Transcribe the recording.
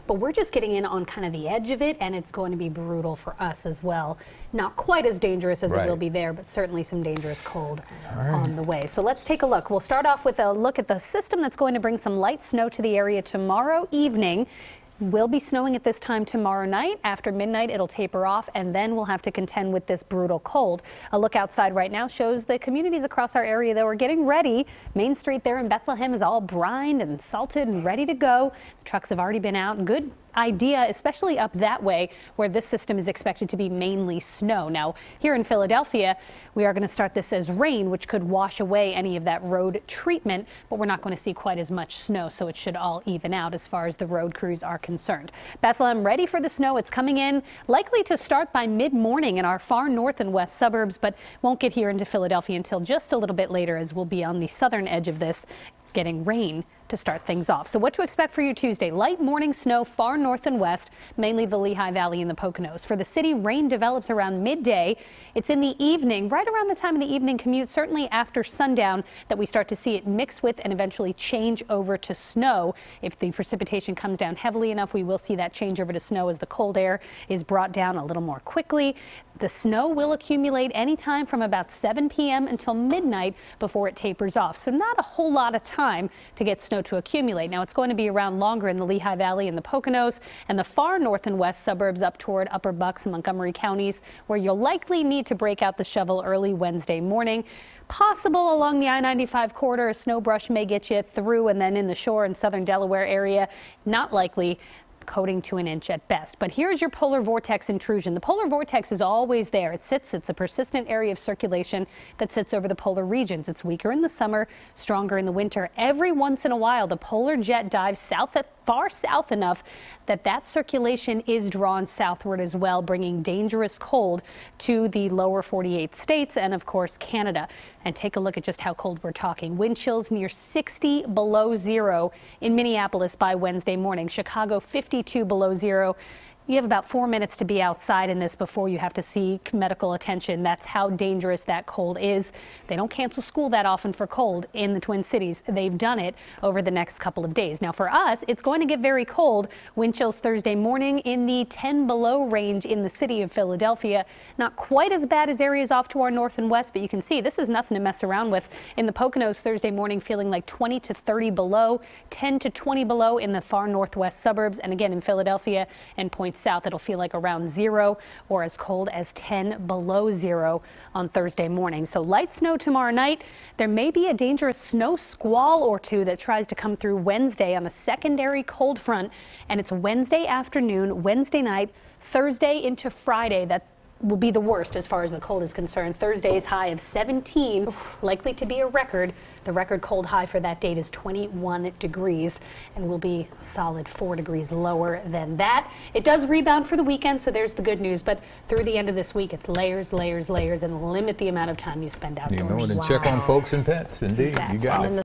but we're just getting in on kind of the edge of it, and it's going to be brutal for us as well. Not quite as dangerous as it will be there, but certainly some dangerous cold on the way. So let's take a look. We'll start off with a look at the system that's going to bring some light snow to the area tomorrow evening. Will be snowing at this time tomorrow night. After midnight, it'll taper off, and then we'll have to contend with this brutal cold. A look outside right now shows the communities across our area that we're getting ready. Main Street there in Bethlehem is all brined and salted and ready to go. The trucks have already been out. Good idea, especially up that way where this system is expected to be mainly snow. Now, here in Philadelphia, we are going to start this as rain, which could wash away any of that road treatment, but we're not going to see quite as much snow, so it should all even out as far as the road crews are concerned. Bethlehem ready for the snow. It's coming in, likely to start by mid-morning in our far north and west suburbs, but won't get here into Philadelphia until just a little bit later, as we'll be on the southern edge of this, getting rain to start things off. So what to expect for your Tuesday? Light morning snow far north and west, mainly the Lehigh Valley and the Poconos. For the city, rain develops around midday. It's in the evening, right around the time of the evening commute, certainly after sundown, that we start to see it mix with and eventually change over to snow. If the precipitation comes down heavily enough, we will see that change over to snow as the cold air is brought down a little more quickly. The snow will accumulate anytime from about 7 p.m. until midnight before it tapers off. So not a whole lot of time to get snow to accumulate. Now, it's going to be around longer in the Lehigh Valley and the Poconos and the far north and west suburbs up toward Upper Bucks and Montgomery counties, where you'll likely need to break out the shovel early Wednesday morning. Possible along the I-95 corridor, a snow brush may get you through, and then in the shore and southern Delaware area, not likely. Coating to an inch at best. But here's your polar vortex intrusion. The polar vortex is always there. It's a persistent area of circulation that sits over the polar regions. It's weaker in the summer, stronger in the winter. Every once in a while, the polar jet dives far south enough that that circulation is drawn southward as well, bringing dangerous cold to the lower 48 states and, of course, Canada. And take a look at just how cold we're talking. Wind chills near 60 below zero in Minneapolis by Wednesday morning. Chicago 52 below zero. You have about 4 minutes to be outside in this before you have to seek medical attention. That's how dangerous that cold is. They don't cancel school that often for cold in the Twin Cities. They've done it over the next couple of days. Now for us, it's going to get very cold. Wind chills Thursday morning in the 10 below range in the city of Philadelphia. Not quite as bad as areas off to our north and west, but you can see this is nothing to mess around with. In the Poconos Thursday morning, feeling like 20 to 30 below, 10 to 20 below in the far northwest suburbs. And again, in Philadelphia and Point South, it'll feel like around 0 or as cold as 10 below 0 on Thursday morning. So light snow tomorrow night. There may be a dangerous snow squall or two that tries to come through Wednesday on a secondary cold front, and it's Wednesday afternoon, Wednesday night, Thursday into Friday. That will be the worst as far as the cold is concerned. Thursday's high of 17, likely to be a record. The record cold high for that date is 21 degrees and will be a solid 4 degrees lower than that. It does rebound for the weekend, so there's the good news, but through the end of this week, it's layers, layers, layers, and limit the amount of time you spend outdoors. You know, and check on folks and pets, indeed. Exactly. You got it.